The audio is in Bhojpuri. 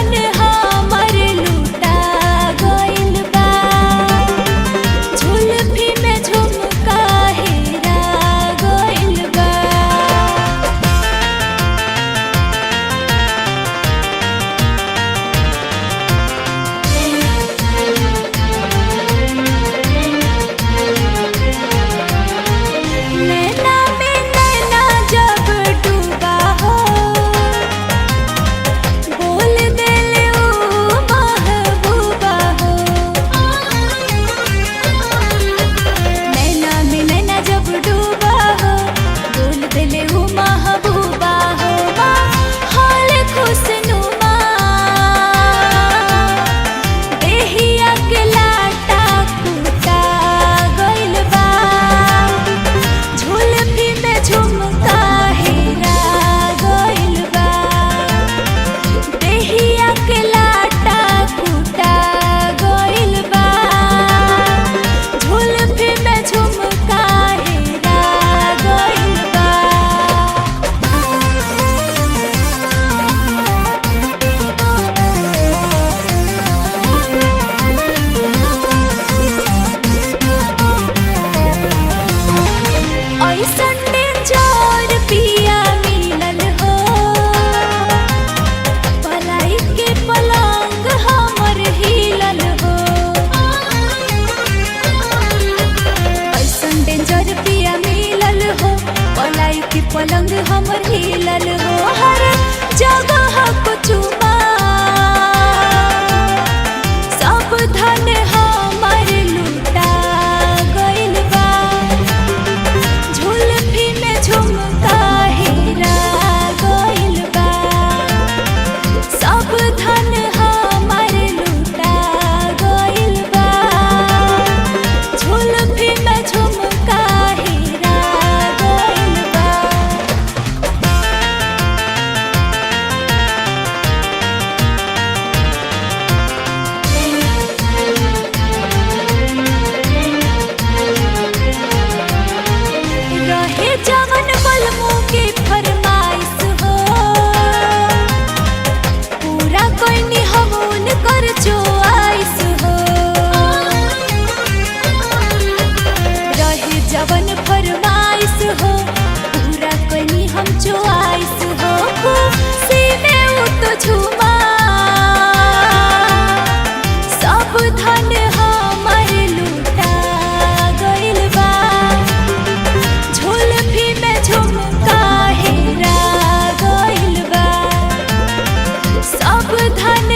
धन हमर लूटा गइल बा। झुलफी में झुमका हेरा गइल बा। नैना में नैना जब डूबा हो, बोल देले ऊ महबूबा हो। नैना में नैना जब डूबा हो, बोल देले ऊ महबूबा हो। हाल खुशनुमा देहिया के लाटा कूटा गइल बा। झुलफी में झुमका हेरा गइल बा। देहिया के लाटा कूटा गइल बा। झुलफी में झुमका हेरा गइल बा। ऐसन डेंजर पिया मिलल हो, पलाई के पलंग हमर हिलल हो। ऐसन डेंजर पिया मिलल हो, पलाई के पलंग हमर हिलल हो। हर जगह को चुमा सब धन हमर लूटा गइल बा। झुलफी में झुमका हेरा गइल बा। सब धन हमर लूटा गइल बा। झुलफी में झुमका हेरा गइल बा। रहे जवन बलमू के फरमाइश हो, पूरा कोइनी हमून कर चोआइस हो। रहे जवन फरमाइश हो, पूरा कोइनी हम चोआइस हो। खुशी में ऊ तो झूमा सब धन हमर लूटा गइल बा। झुलफी में झुमका हेरा गइल बा। सब धन